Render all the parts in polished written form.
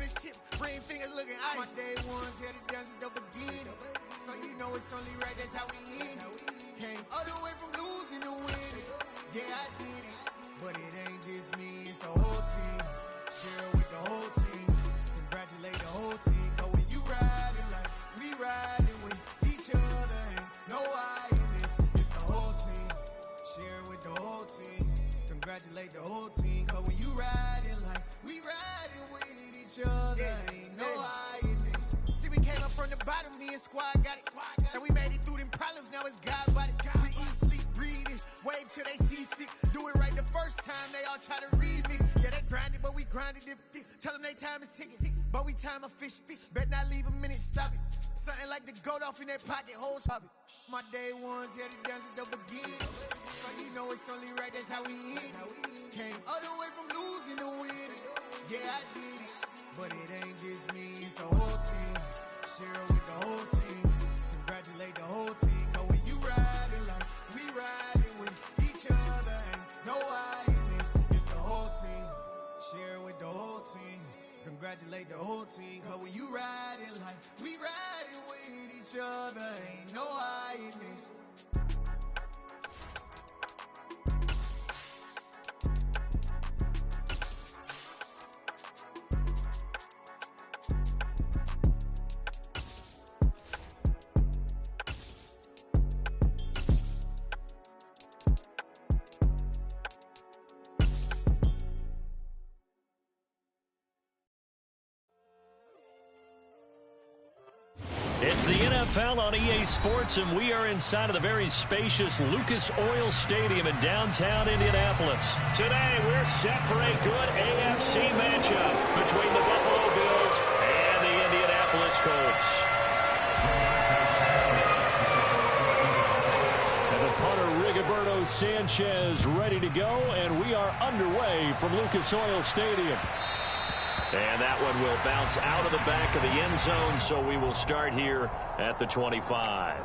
his chips, ring fingers looking ice. My day ones here to dance at the beginning, so you know it's only right, that's how we end it. Came all the way from losing to winning. Yeah, I did it, but it ain't just me, it's the whole team. Share it with the whole team. Congratulate the whole team. Cause when you riding like we riding with each other, ain't no I in this. It's the whole team. Share it with the whole team. Congratulate the whole team. Cause when you riding like we riding with each other, ain't no I in this. See, we came up from the bottom, me and squad got it. And we made it through them problems, now it's God body. We eat, sleep, breathe this. Wave till they see sick. Do it right the first time, they all try to remix. Yeah, they grinded, but we grinded different. Tell them they time is ticking, but we time a fish. Bet not leave a minute, stop it. Something like the goat off in their pocket, whole stop it. My day ones here to dance at the beginning, so you know it's only right, that's how we end it. Came all the way from losing to winning. Yeah, I did it, but it ain't just me, it's the whole team. Share it with the whole team. Congratulate the whole team. Cause when you riding like we riding with each other, ain't no I in this. It's the whole team. Share it with the whole team. Congratulate the whole team. Cause when you riding like we riding with each other, ain't no I in this. It's the NFL on EA Sports, and we are inside of the very spacious Lucas Oil Stadium in downtown Indianapolis. Today, we're set for a good AFC matchup between the Buffalo Bills and the Indianapolis Colts. And the punter, Rigoberto Sanchez, ready to go, and we are underway from Lucas Oil Stadium. And that one will bounce out of the back of the end zone, so we will start here at the 25.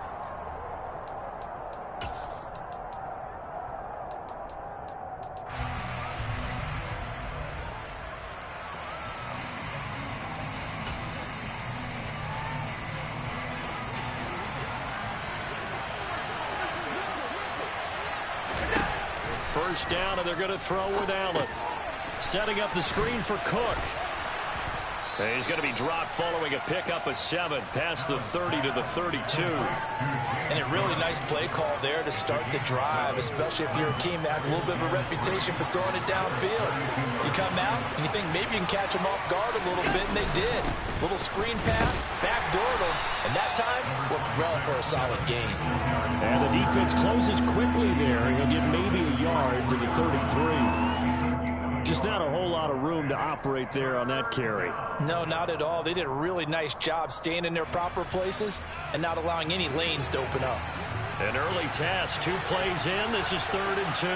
First down, and they're going to throw with Allen. Setting up the screen for Cook. He's going to be dropped following a pickup of 7 past the 30 to the 32. And a really nice play call there to start the drive, especially if you're a team that has a little bit of a reputation for throwing it downfield. You come out and you think maybe you can catch them off guard a little bit, and they did. Little screen pass, backdoored them, and that time worked well for a solid gain. And the defense closes quickly there. He'll get maybe a yard to the 33. Just not a whole lot of room to operate there on that carry. No, not at all. They did a really nice job staying in their proper places and not allowing any lanes to open up. An early task, 2 plays in. This is 3rd and 2.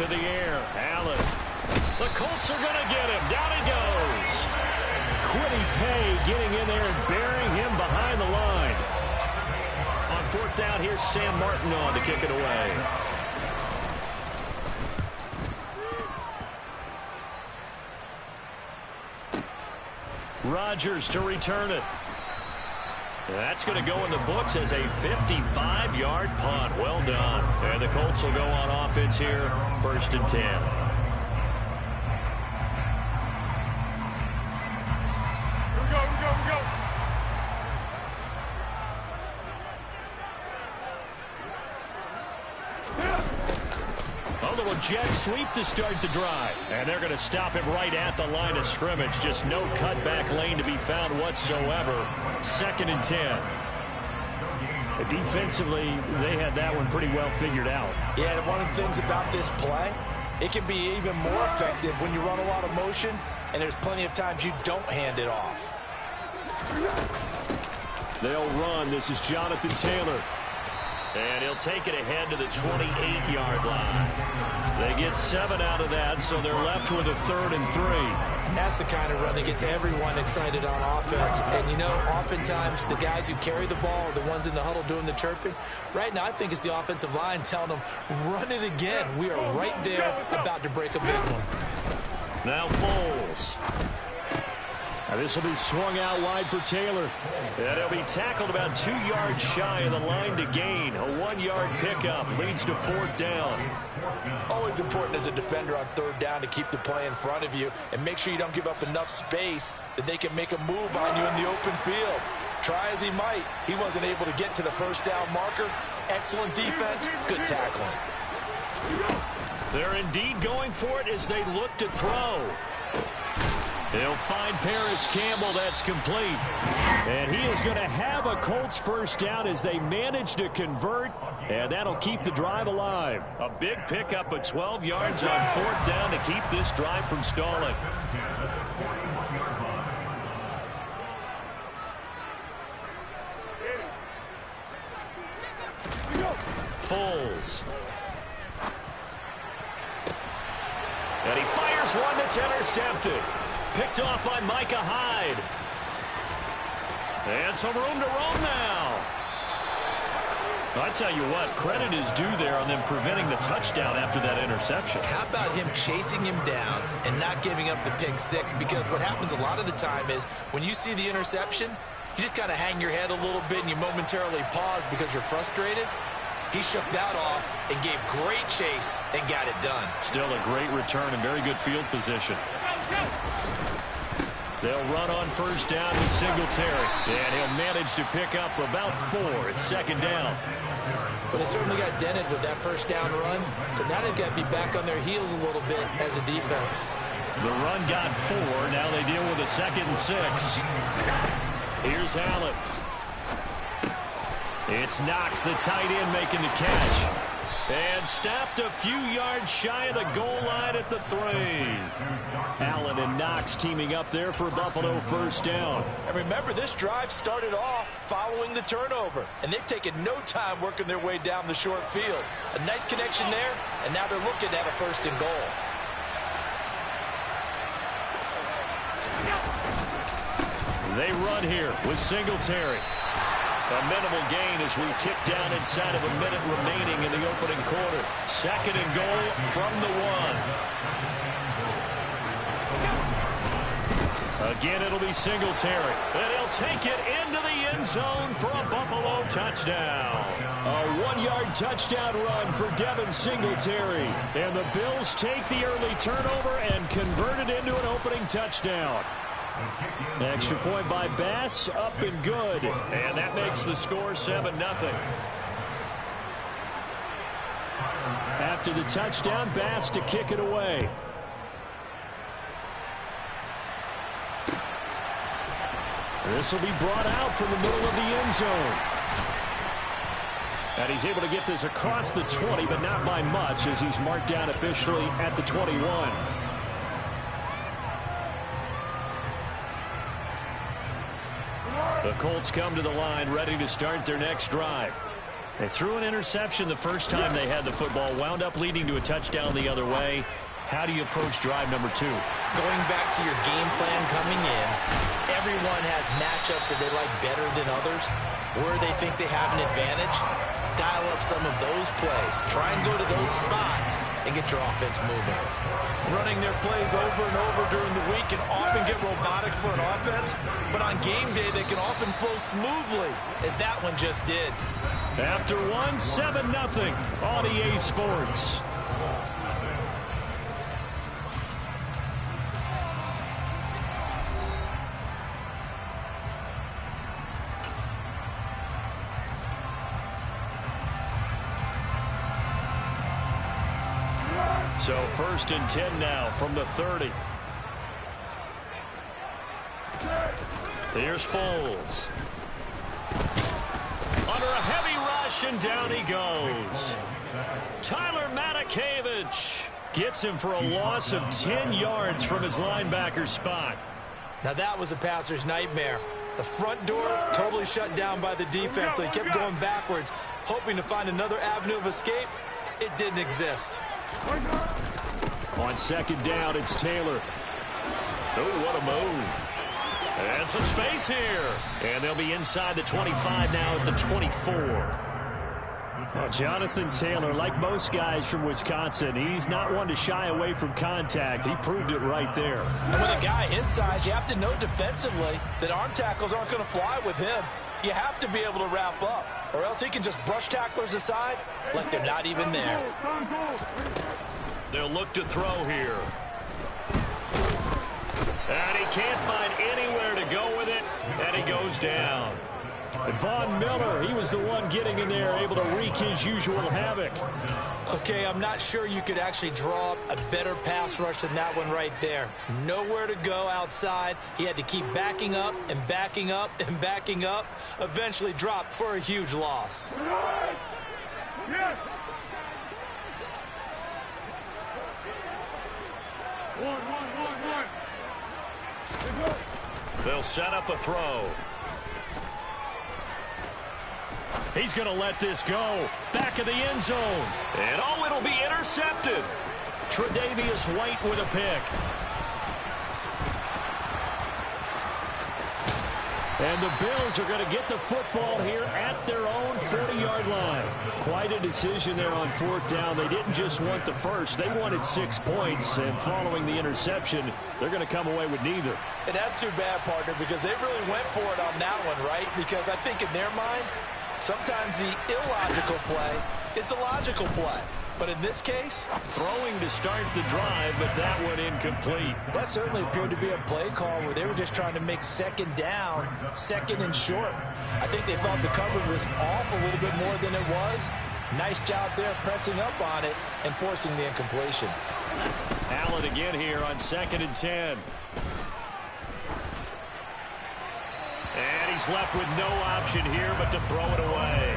To the air, Allen. The Colts are going to get him. Down he goes. Quiddy Pay getting in there and burying him behind the line. On 4th down, here's Sam Martin on to kick it away. Rodgers to return it. That's going to go in the books as a 55-yard punt. Well done. And the Colts will go on offense here, 1st and 10. Jet sweep to start the drive. And they're going to stop him right at the line of scrimmage. Just no cutback lane to be found whatsoever. 2nd and 10. Defensively, they had that one pretty well figured out. Yeah, and one of the things about this play, it can be even more effective when you run a lot of motion, and there's plenty of times you don't hand it off. They'll run. This is Jonathan Taylor. And he'll take it ahead to the 28-yard line. They get 7 out of that, so they're left with a 3rd and 3. And that's the kind of run that gets everyone excited on offense. And, you know, oftentimes the guys who carry the ball are the ones in the huddle doing the chirping. Right now, I think it's the offensive line telling them, run it again. We are right there about to break a big one. Now Foles. Now this will be swung out wide for Taylor. And he'll be tackled about 2 yards shy of the line to gain. A 1-yard pickup leads to 4th down. Always important as a defender on 3rd down to keep the play in front of you and make sure you don't give up enough space that they can make a move on you in the open field. Try as he might, he wasn't able to get to the 1st down marker. Excellent defense, good tackling. They're indeed going for it as they look to throw. They'll find Paris Campbell. That's complete. And he is going to have a Colts 1st down as they manage to convert. And that'll keep the drive alive. A big pickup of 12 yards on 4th down to keep this drive from stalling. Foles. And he fires one that's intercepted. Picked off by Micah Hyde. And some room to roam now. I tell you what, credit is due there on them preventing the touchdown after that interception. How about him chasing him down and not giving up the pick 6? Because what happens a lot of the time is when you see the interception, you just kind of hang your head a little bit and you momentarily pause because you're frustrated. He shook that off and gave great chase and got it done. Still a great return and very good field position. They'll run on 1st down with Singletary. And he'll manage to pick up about 4. It's 2nd down. But they certainly got dented with that 1st down run. So now they've got to be back on their heels a little bit as a defense. The run got 4. Now they deal with a 2nd and 6. Here's Allen. It's Knox, the tight end, making the catch. And stopped a few yards shy of the goal line at the 3. Allen and Knox teaming up there for Buffalo 1st down. And remember, this drive started off following the turnover. And they've taken no time working their way down the short field. A nice connection there, and now they're looking at a 1st and goal. They run here with Singletary. A minimal gain as we tick down inside of a minute remaining in the opening quarter. 2nd and goal from the 1. Again, it'll be Singletary. And he'll take it into the end zone for a Buffalo touchdown. A 1-yard touchdown run for Devin Singletary. And the Bills take the early turnover and convert it into an opening touchdown. Extra point by Bass, up and good. And that makes the score 7-0. After the touchdown, Bass to kick it away. This will be brought out from the middle of the end zone. And he's able to get this across the 20, but not by much as he's marked down officially at the 21. The Colts come to the line ready to start their next drive. They threw an interception the first time they had the football, wound up leading to a touchdown the other way. How do you approach drive number 2? Going back to your game plan coming in, everyone has matchups that they like better than others. Where they think they have an advantage, dial up some of those plays. Try and go to those spots and get your offense moving. Running their plays over and over during the week can often get robotic for an offense, but on game day they can often flow smoothly, as that one just did. After 7-0 on EA Sports. So 1st and 10 now from the 30. Here's Foles. Under a heavy rush, and down he goes. Tyler Matakevich gets him for a loss of 10 yards from his linebacker spot. Now that was a passer's nightmare. The front door totally shut down by the defense, so he kept going backwards, hoping to find another avenue of escape. It didn't exist. On 2nd down, it's Taylor. Oh, what a move. And some space here. And they'll be inside the 25 now at the 24. Well, Jonathan Taylor, like most guys from Wisconsin, he's not one to shy away from contact. He proved it right there. And with a guy his size, you have to know defensively that arm tackles aren't going to fly with him. You have to be able to wrap up, or else he can just brush tacklers aside like they're not even there. They'll look to throw here. And he can't find anywhere to go with it, and he goes down. Von Miller, he was the one getting in there, able to wreak his usual havoc. Okay, I'm not sure you could actually draw up a better pass rush than that one right there. Nowhere to go outside. He had to keep backing up and backing up and backing up. Eventually dropped for a huge loss. They'll set up a throw. He's going to let this go. Back of the end zone. And oh, it'll be intercepted. Tre'Davious White with a pick. And the Bills are going to get the football here at their own 40-yard line. Quite a decision there on fourth down. They didn't just want the first. They wanted 6 points. And following the interception, they're going to come away with neither. And that's too bad, partner, because they really went for it on that one, right? Because I think in their mind, sometimes the illogical play is a logical play. But in this case, throwing to start the drive, but that one incomplete. That certainly appeared to be a play call where they were just trying to make second down, second and short. I think they thought the coverage was off a little bit more than it was. Nice job there pressing up on it and forcing the incompletion. Allen again here on 2nd and 10. And he's left with no option here but to throw it away.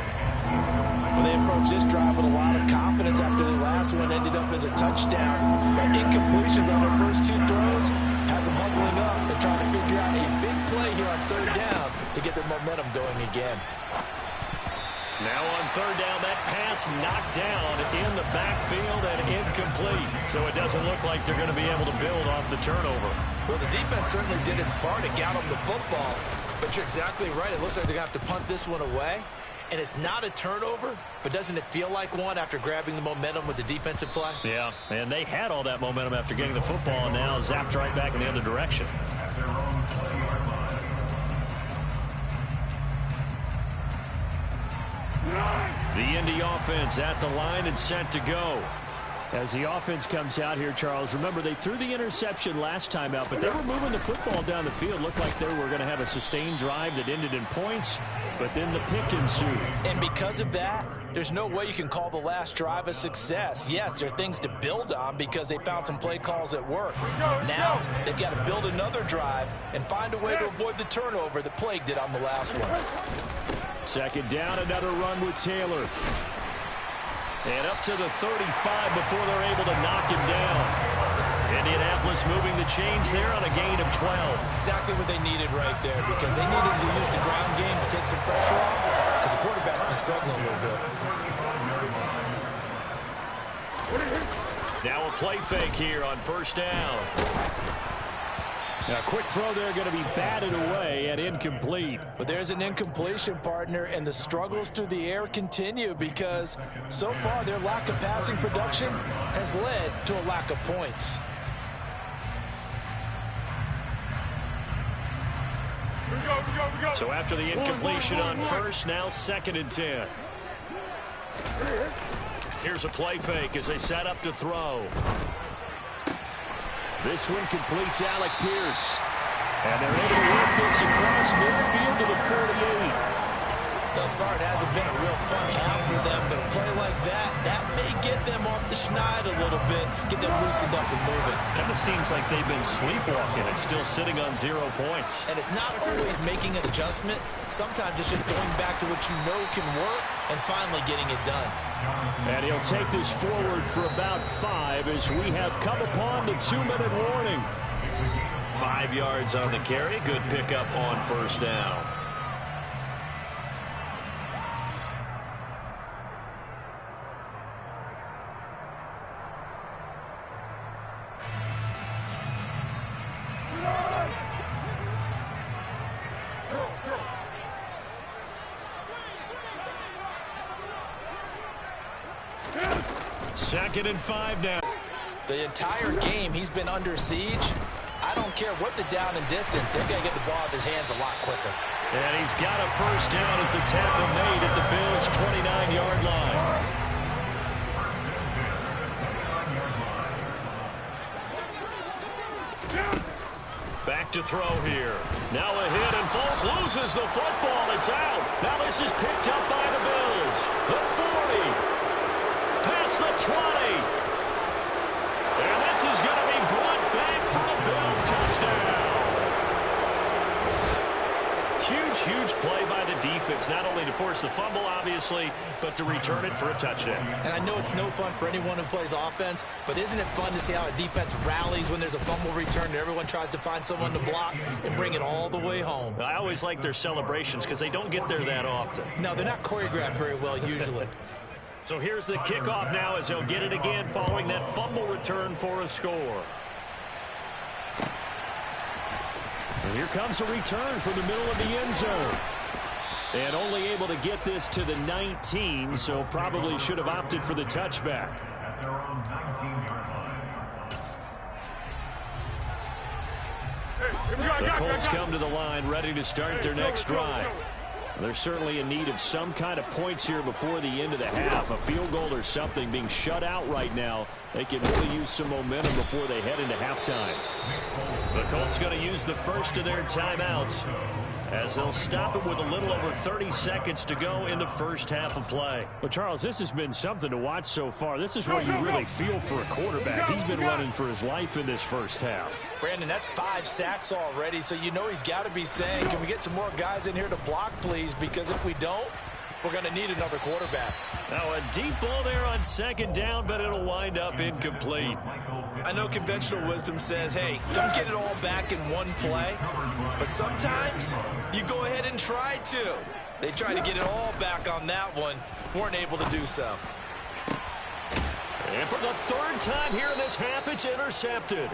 Well, they approached this drive with a lot of confidence after the last one ended up as a touchdown. But incompletions on their first 2 throws has them huddling up and trying to figure out a big play here on 3rd down to get their momentum going again. Now on 3rd down, that pass knocked down in the backfield and incomplete. So it doesn't look like they're going to be able to build off the turnover. Well, the defense certainly did its part to get them the football. But you're exactly right. It looks like they're going to have to punt this one away. And it's not a turnover, but doesn't it feel like one after grabbing the momentum with the defensive play? Yeah, and they had all that momentum after getting the football, and now zapped right back in the other direction. The Indy offense at the line and set to go. As the offense comes out here, Charles, remember they threw the interception last time out, but they were moving the football down the field. Looked like they were going to have a sustained drive that ended in points, but then the pick ensued. And because of that, there's no way you can call the last drive a success. Yes, there are things to build on because they found some play calls at work. Now they've got to build another drive and find a way to avoid the turnover that plagued it on the last one. 2nd down, another run with Taylor. And up to the 35 before they're able to knock him down. Indianapolis moving the chains there on a gain of 12. Exactly what they needed right there, because they needed to use the ground game to take some pressure off, because the quarterback's been struggling a little bit. Now a play fake here on 1st down. Now, a quick throw there going to be batted away and incomplete. But there's an incompletion, partner, and the struggles through the air continue because so far their lack of passing production has led to a lack of points. So after the incompletion on 1st, now 2nd and 10. Here's a play fake as they set up to throw. This one completes Alec Pierce. And they're able to work this across midfield to the 48. Thus far, it hasn't been a real fun half for them, but a play like that may get them off the schneid a little bit, get them loosened up and moving. Kind of seems like they've been sleepwalking and still sitting on 0 points. And it's not always making an adjustment. Sometimes it's just going back to what you know can work and finally getting it done. And he'll take this forward for about 5 as we have come upon the 2-minute warning. 5 yards on the carry. Good pickup on 1st down. 2nd and 5 now. The entire game, he's been under siege. I don't care what the down and distance. They've got to get the ball out of his hands a lot quicker. And he's got a first down as a tackle made at the Bills' 29-yard line. Back to throw here. Now a hit and falls, loses the football. It's out. Now this is picked up by the Bills. The 40. Past the 20. And this is going to be brought back for the Bills touchdown. Huge play by the defense, not only to force the fumble, obviously, but to return it for a touchdown. And I know it's no fun for anyone who plays offense, but isn't it fun to see how a defense rallies when there's a fumble return and everyone tries to find someone to block and bring it all the way home? I always like their celebrations because they don't get there that often. No, they're not choreographed very well usually. So here's the kickoff now as he'll get it again following that fumble return for a score. And here comes a return from the middle of the end zone. And only able to get this to the 19, so probably should have opted for the touchback. The Colts come to the line ready to start their next drive. They're certainly in need of some kind of points here before the end of the half. A field goal or something. Being shut out right now, they can really use some momentum before they head into halftime. The Colts going to use the first of their timeouts as they'll stop it with a little over 30 seconds to go in the first half of play. Well, Charles, this has been something to watch so far. This is what you really feel for a quarterback. He's been running for his life in this first half. Brandon, that's 5 sacks already, so you know he's got to be saying, can we get some more guys in here to block, please? Because if we don't, we're going to need another quarterback. Now a deep ball there on 2nd down, but it'll wind up incomplete. I know conventional wisdom says, hey, don't get it all back in one play. But sometimes you go ahead and try to. They tried to get it all back on that one. Weren't able to do so. And for the 3rd time here in this half, it's intercepted.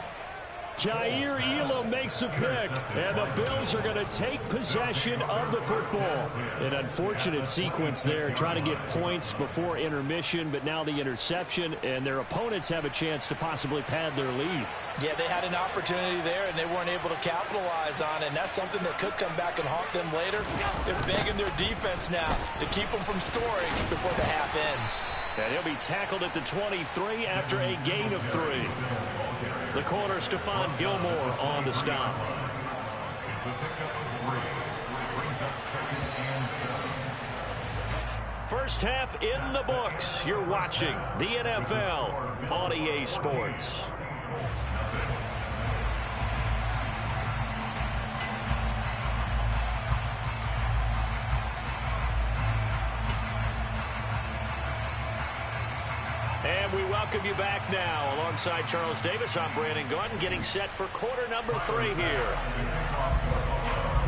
Jair Elam makes a pick, and the Bills are going to take possession of the football. An unfortunate sequence there, trying to get points before intermission, but now the interception, and their opponents have a chance to possibly pad their lead. Yeah, they had an opportunity there, and they weren't able to capitalize on it, and that's something that could come back and haunt them later. They're begging their defense now to keep them from scoring before the half ends. And he'll be tackled at the 23 after a gain of 3. The corner, Stephon Gilmore, on the stop. First half in the books. You're watching the NFL on EA Sports. And we welcome you back now. Alongside Charles Davis, I'm Brandon Gordon, getting set for quarter number 3 here.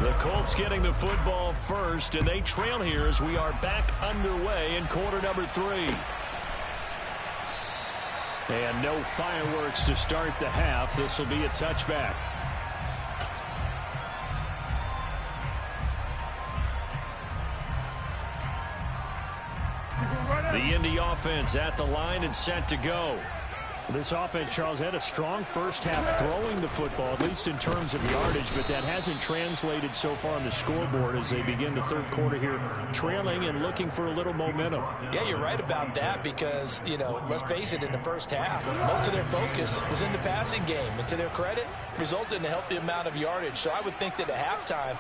The Colts getting the football first, and they trail here as we are back underway in quarter number 3. And no fireworks to start the half. This will be a touchback. The Indy offense at the line and set to go. This offense, Charles, had a strong first half throwing the football, at least in terms of yardage, but that hasn't translated so far on the scoreboard as they begin the 3rd quarter here, trailing and looking for a little momentum. Yeah, you're right about that because, you know, let's face it, in the first half, most of their focus was in the passing game. And to their credit, resulted in a healthy amount of yardage. So I would think that at halftime,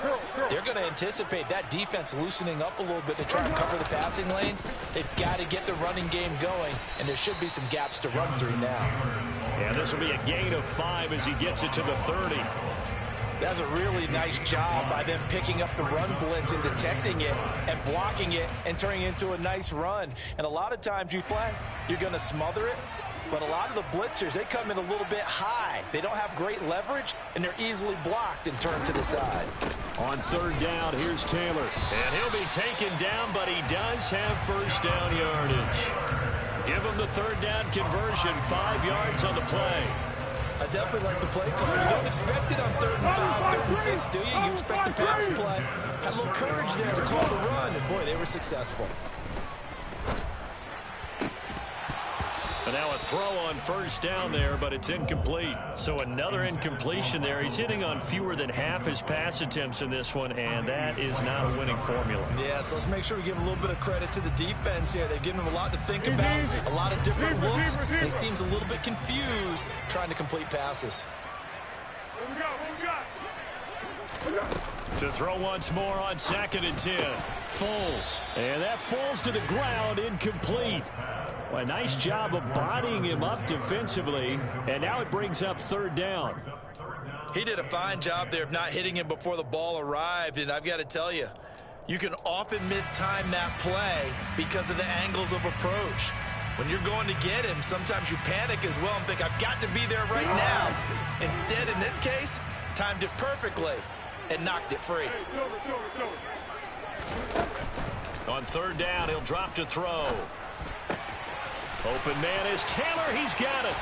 they're going to anticipate that defense loosening up a little bit to try and cover the passing lanes. They've got to get the running game going, and there should be some gaps to run through now. And this will be a gain of 5 as he gets it to the 30. That's a really nice job by them picking up the run blitz and detecting it and blocking it and turning it into a nice run. And a lot of times you play, you're going to smother it. But a lot of the blitzers, they come in a little bit high. They don't have great leverage, and they're easily blocked and turned to the side. On 3rd down, here's Taylor. And he'll be taken down, but he does have first down yardage. Give him the 3rd down conversion, 5 yards on the play. I definitely like the play call. You don't expect it on 3rd and 5, 3rd and 6, do you? You expect a pass play. Had a little courage there to call the run, and boy, they were successful. An And now a throw on first down there, but it's incomplete. So another incompletion there. He's hitting on fewer than half his pass attempts in this one, and that is not a winning formula. Yeah, so let's make sure we give a little bit of credit to the defense here. They've given him a lot to think about, a lot of different looks, and he seems a little bit confused trying to complete passes. To throw once more on 2nd and 10. Foles. And that falls to the ground, incomplete. Well, a nice job of bodying him up defensively, and now it brings up 3rd down. He did a fine job there of not hitting him before the ball arrived, and I've got to tell you, you can often mistime that play because of the angles of approach. When you're going to get him, sometimes you panic as well and think, I've got to be there right now. Instead, in this case, timed it perfectly and knocked it free. On 3rd down, he'll drop to throw. Open man is Taylor. He's got it.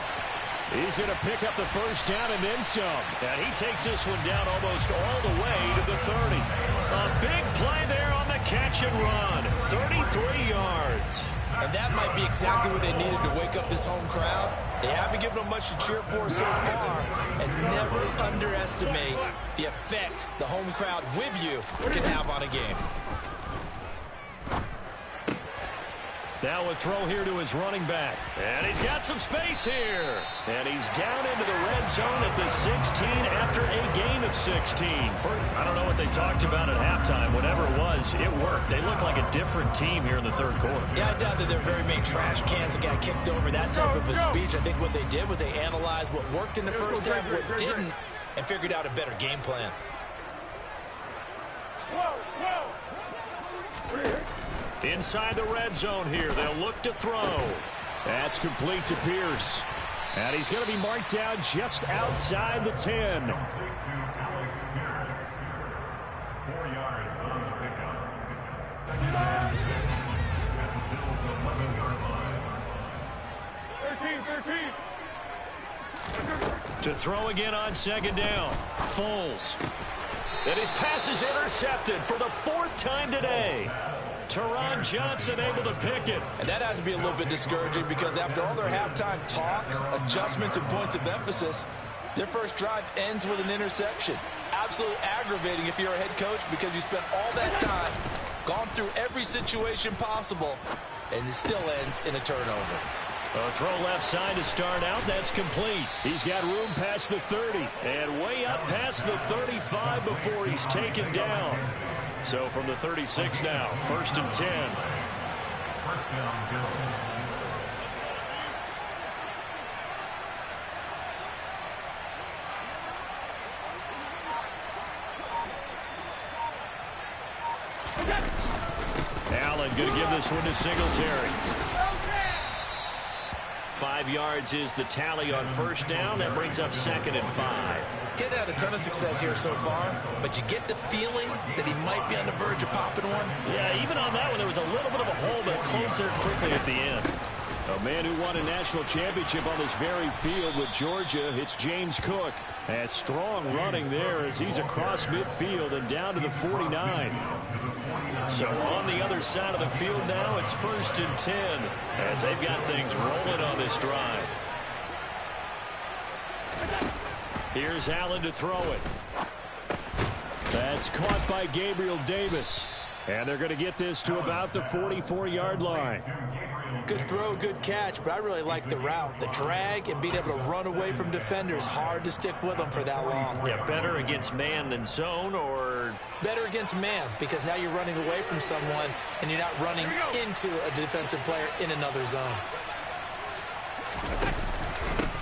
He's going to pick up the first down and then some. And he takes this one down almost all the way to the 30. A big play there on the catch and run. 33 yards. And that might be exactly what they needed to wake up this home crowd. They haven't given them much to cheer for so far. And never underestimate the effect the home crowd with you can have on a game. Now a throw here to his running back. And he's got some space here. And he's down into the red zone at the 16 after a gain of 16. I don't know what they talked about at halftime. Whatever it was, it worked. They look like a different team here in the 3rd quarter. Yeah, I doubt that they're very many trash cans that got kicked over, that type of a speech. I think what they did was they analyzed what worked in the first half, what didn't, and figured out a better game plan. Inside the red zone here, they'll look to throw. That's complete to Pierce. And he's going to be marked down just outside the 10. 4 yards on the pickup. 2nd down. Bills 11-yard line. 13. To throw again on 2nd down. Foles. And his pass is intercepted for the 4th time today. Teron Johnson able to pick it. And that has to be a little bit discouraging because after all their halftime talk, adjustments, and points of emphasis, their first drive ends with an interception. Absolutely aggravating if you're a head coach because you spent all that time, gone through every situation possible, and it still ends in a turnover. A throw left side to start out. That's complete. He's got room past the 30 and way up past the 35 before he's taken down. So from the 36 now, 1st and 10. First down, Bills. Allen going to give this one to Singletary. 5 yards is the tally on 1st down. That brings up 2nd and 5. He's had a ton of success here so far, but you get the feeling that he might be on the verge of popping one. Yeah, even on that one, there was a little bit of a hole, but closed there quickly at the end. A man who won a national championship on this very field with Georgia, it's James Cook. That strong running there as he's across midfield and down to the 49. So on the other side of the field now, it's 1st and 10 as they've got things rolling on this drive. Here's Allen to throw it. That's caught by Gabriel Davis. And they're going to get this to about the 44-yard line. Good throw, good catch, but I really like the route. The drag and being able to run away from defenders, hard to stick with them for that long. Yeah, better against man than zone, or? Better against man, because now you're running away from someone and you're not running into a defensive player in another zone.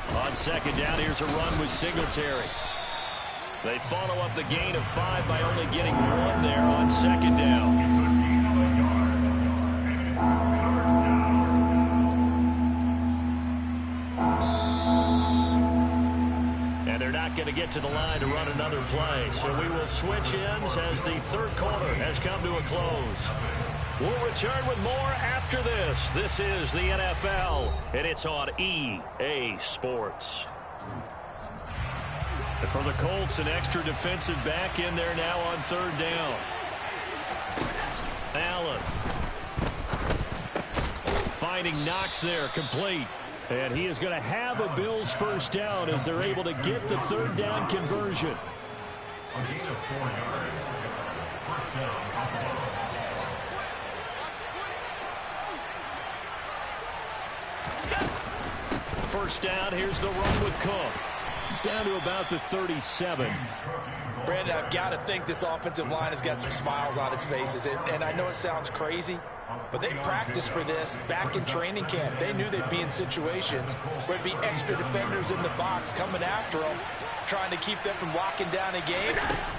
On 2nd down, here's a run with Singletary. They follow up the gain of 5 by only getting 1 there on 2nd down. And they're not going to get to the line to run another play, so we will switch ends as the 3rd quarter has come to a close. We'll return with more after this. This is the NFL, and it's on EA Sports. And for the Colts, an extra defensive back in there now on 3rd down. Allen. Finding Knox there, complete. And he is going to have a Bills first down as they're able to get the third down conversion. A gain of 4 yards. First down. First down, here's the run with Cook. Down to about the 37. Brandon, I've got to think this offensive line has got some smiles on its faces. And I know it sounds crazy, but they practiced for this back in training camp. They knew they'd be in situations where there'd be extra defenders in the box coming after them, trying to keep them from locking down a game.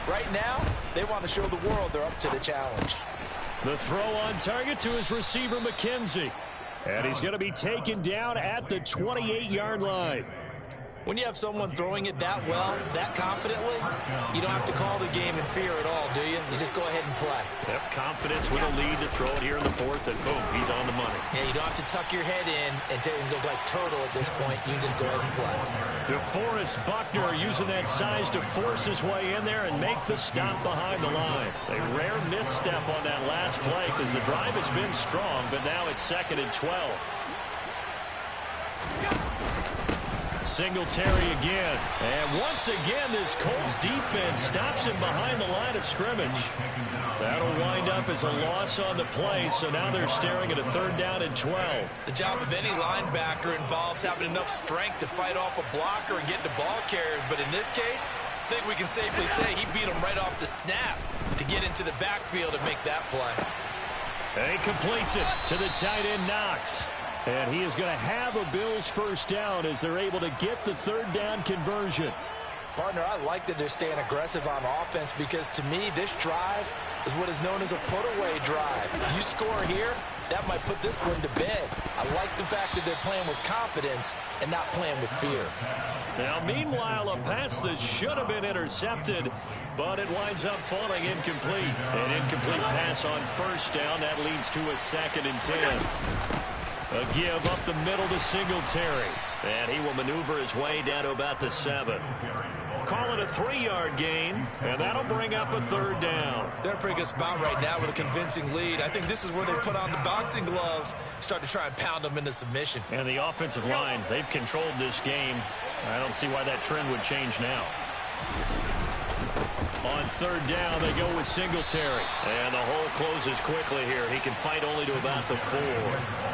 Right now, they want to show the world they're up to the challenge. The throw on target to his receiver, McKenzie. And he's going to be taken down at the 28-yard line. When you have someone throwing it that well, that confidently, you don't have to call the game in fear at all, do you? You just go ahead and play. Yep, confidence with a lead to throw it here in the fourth, and boom, he's on the money. Yeah, you don't have to tuck your head in and go like turtle at this point. You can just go ahead and play. DeForest Buckner using that size to force his way in there and make the stop behind the line. A rare misstep on that last play because the drive has been strong, but now it's 2nd and 12. Singletary again. And once again, this Colts defense stops him behind the line of scrimmage. That'll wind up as a loss on the play, so now they're staring at a 3rd down and 12. The job of any linebacker involves having enough strength to fight off a blocker and get to ball carriers, but in this case, I think we can safely say he beat him right off the snap to get into the backfield and make that play. And he completes it to the tight end, Knox. And he is going to have a Bills first down as they're able to get the 3rd down conversion. Partner, I like that they're staying aggressive on offense because to me, this drive is what is known as a put-away drive. You score here, that might put this one to bed. I like the fact that they're playing with confidence and not playing with fear. Now, meanwhile, a pass that should have been intercepted, but it winds up falling incomplete. An incomplete pass on first down. That leads to a 2nd and 10. A give up the middle to Singletary. And he will maneuver his way down to about the 7. Call it a 3-yard gain, and that'll bring up a 3rd down. They're in a pretty good spot right now with a convincing lead. I think this is where they put on the boxing gloves, start to try and pound them into submission. And the offensive line, they've controlled this game. I don't see why that trend would change now. On 3rd down, they go with Singletary. And the hole closes quickly here. He can fight only to about the 4.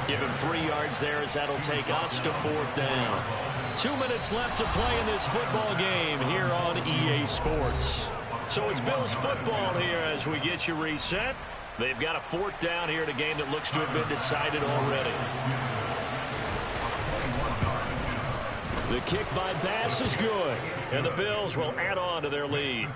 Give him 3 yards there as that'll take us to 4th down. 2 minutes left to play in this football game here on EA Sports. So it's Bills football here as we get you reset. They've got a 4th down here in a game that looks to have been decided already. The kick by Bass is good, and the Bills will add on to their lead.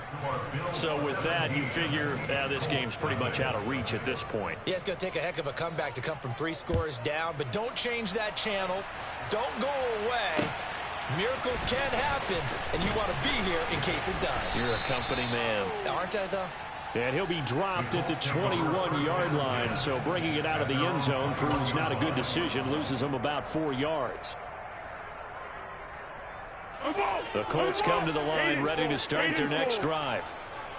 So with that, you figure this game's pretty much out of reach at this point. Yeah, it's going to take a heck of a comeback to come from 3 scores down, but don't change that channel. Don't go away. Miracles can happen, and you want to be here in case it does. You're a company man. Aren't I, though? And he'll be dropped at the 21-yard line, so bringing it out of the end zone proves not a good decision, loses him about 4 yards. The Colts come to the line ready to start their next drive.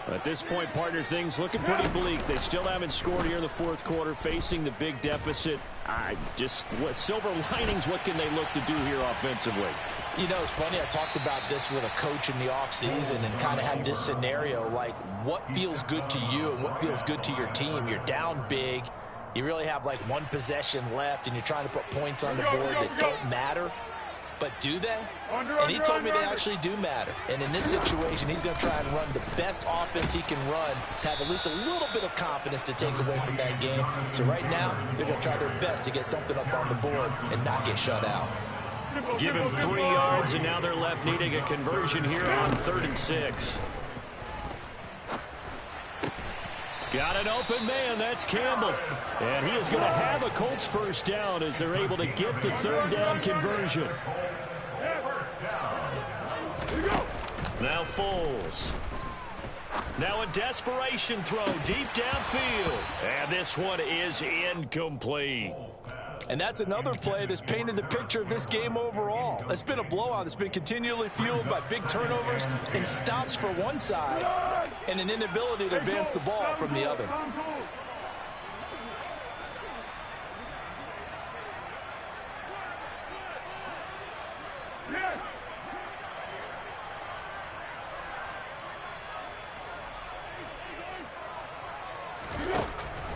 At this point, partner, things looking pretty bleak. They still haven't scored here in the 4th quarter, facing the big deficit. What silver linings, what can they look to do here offensively? You know, it's funny. I talked about this with a coach in the offseason and kind of had this scenario, like what feels good to you and what feels good to your team. You're down big. You really have like 1 possession left, and you're trying to put points on the board that don't matter. But do they? And he told me they actually do matter. And in this situation, he's going to try and run the best offense he can run to have at least a little bit of confidence to take away from that game. So right now, they're going to try their best to get something up on the board and not get shut out. Give him 3 yards, and now they're left needing a conversion here on 3rd and 6. Got an open man. That's Campbell. And he is going to have a Colts first down as they're able to get the 3rd down conversion. Now Foles. Now a desperation throw deep downfield. And this one is incomplete. And that's another play that's painted the picture of this game overall. It's been a blowout. It's been continually fueled by big turnovers and stops for one side and an inability to advance the ball from the other.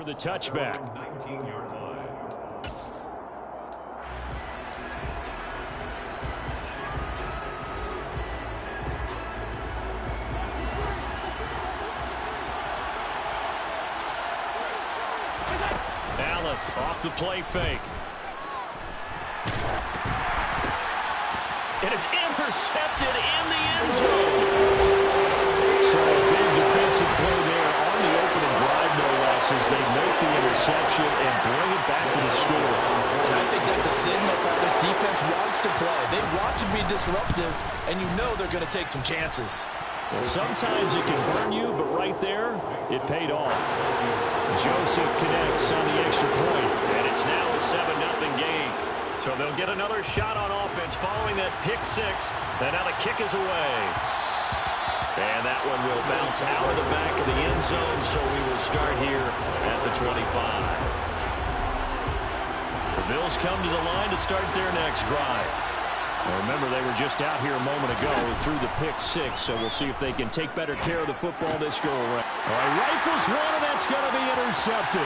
for the touchback. 19-yard line. Allen off the play fake. And it's intercepted in the end zone. So a big defensive play there on the opening drive, no less, as they make the interception and bring it back to the score. And I think that's a signal of how this defense wants to play. They want to be disruptive, and you know they're going to take some chances. Well, sometimes it can burn you, but right there, it paid off. Joseph connects on the extra point, and it's now a 7-0 game. So they'll get another shot on offense following that pick six, and now the kick is away. And that one will bounce out of the back of the end zone, so we will start here at the 25. The Bills come to the line to start their next drive. Now remember, they were just out here a moment ago through the pick six, so we'll see if they can take better care of the football this go around. All right, rifles one, and that's going to be intercepted.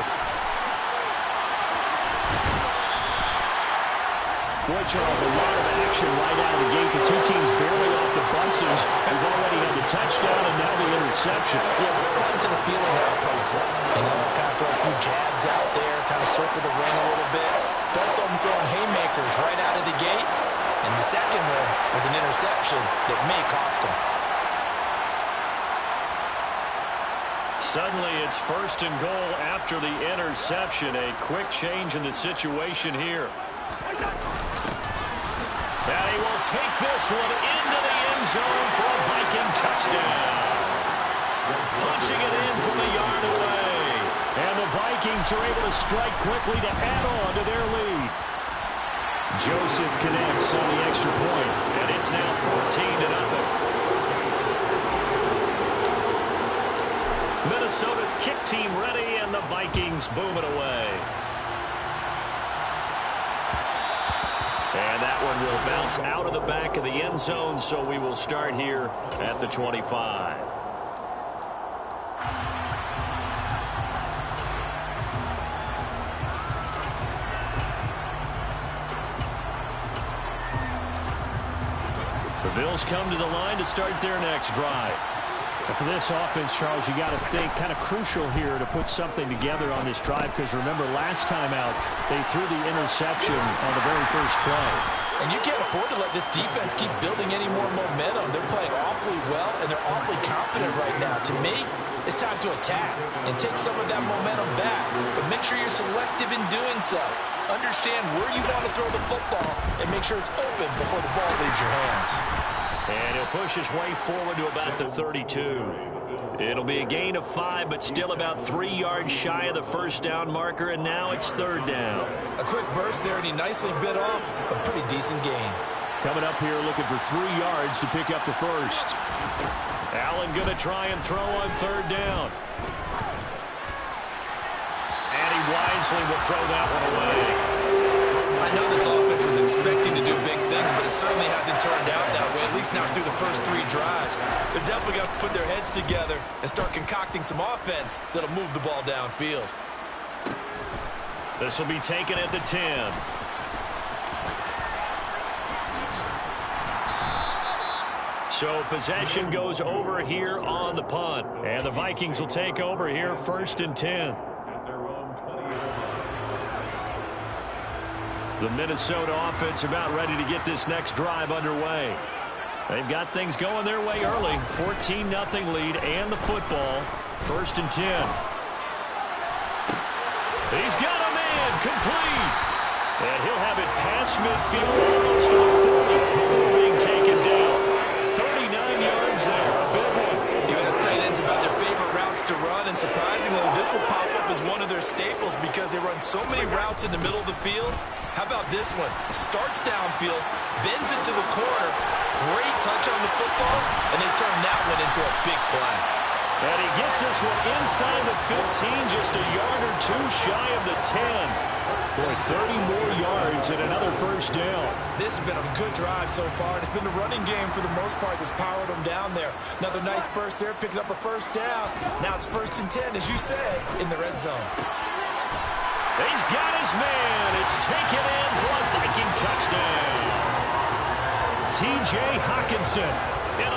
Boy, Charles, a lot of action right out of the gate. The two teams barely off the buses. We've already had the touchdown and now the interception. Yeah, we're right into the feeling out process. You know, kind of throw a few jabs out there, kind of circle the ring a little bit. Both of them throwing haymakers right out of the gate. And the second one was an interception that may cost them. Suddenly, it's 1st and goal after the interception. A quick change in the situation here. And he will take this one into the end zone for a Viking touchdown. Punching it in from a yard away. And the Vikings are able to strike quickly to add on to their lead. Joseph connects on the extra point, and it's now 14-0. Minnesota's kick team ready, and the Vikings boom it away. And that one will bounce out of the back of the end zone, so we will start here at the 25. The Bills come to the line to start their next drive. And for this offense, Charles, you got to think kind of crucial here to put something together on this drive, because remember, last time out, they threw the interception on the very first play. And you can't afford to let this defense keep building any more momentum. They're playing awfully well, and they're awfully confident right now. To me, it's time to attack and take some of that momentum back. But make sure you're selective in doing so. Understand where you want to throw the football and make sure it's open before the ball leaves your hands. And he'll push his way forward to about the 32. It'll be a gain of 5, but still about 3 yards shy of the first down marker, and now it's 3rd down. A quick burst there, and he nicely bit off a pretty decent gain. Coming up here looking for 3 yards to pick up the first. Allen going to try and throw on 3rd down. And he wisely will throw that one away. I know this offense was expecting to do big things, but it certainly hasn't turned out that way, at least not through the first 3 drives. They're definitely going to put their heads together and start concocting some offense that'll move the ball downfield. This will be taken at the 10. So possession goes over here on the punt. And the Vikings will take over here 1st and 10. The Minnesota offense about ready to get this next drive underway. They've got things going their way early. 14-0 lead and the football. 1st and 10. He's got a man complete. And he'll have it past midfield almost to the 40 before being taken down. 39 yards there. A big one. U.S. tight ends about their favorite routes to run, and surprisingly, this will pop up as one of their staples because they run so many routes in the middle of the field. How about this one? Starts downfield, bends it to the corner. Great touch on the football, and they turn that one into a big play. And he gets this one inside the 15, just a yard or 2 shy of the 10. Boy, 30 more yards and another first down. This has been a good drive so far, and it's been the running game for the most part that's powered them down there. Another nice burst there, picking up a first down. Now it's 1st and 10, as you said, in the red zone. He's got his man. It's taken in for a Viking touchdown. T.J. Hawkinson in a...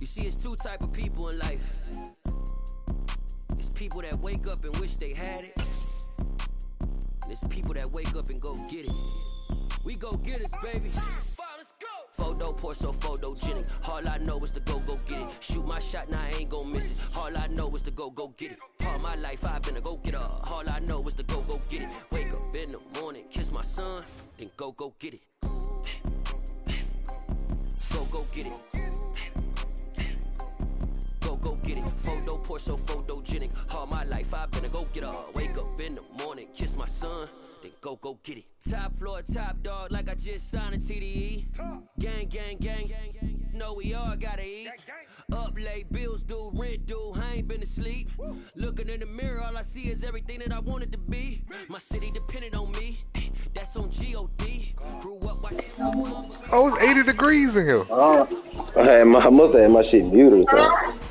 You see, it's two type of people in life. It's people that wake up and wish they had it. And it's people that wake up and go get it. We go get it, baby. Photo pour so photogenic. All I know is to go get it. Shoot my shot, now I ain't gon' miss it. All I know is to go get it. All my life I've been a go-getter. All I know is to go get it. Wake up in the morning, kiss my son, then go get it. Go get it. Go get it. Photo pour so photogenic. All my life I've been a go-getter. Wake up in the morning, kiss my son, then go get it. Top floor, top dog, like I just signed a TDE. Gang. Know we all gotta eat. Up late, bills due, rent due, I ain't been asleep. Looking in the mirror, all I see is everything that I wanted to be. My city depended on me. That's on G.O.D. Grew up watching my mama. Oh, it's 80 degrees in here. I must have had my shit muted or something.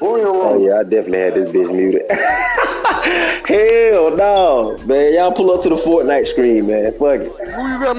Oh yeah, I definitely had this bitch muted. Hell no, man. Y'all pull up to the Fortnite screen, man. Fuck it. Who you got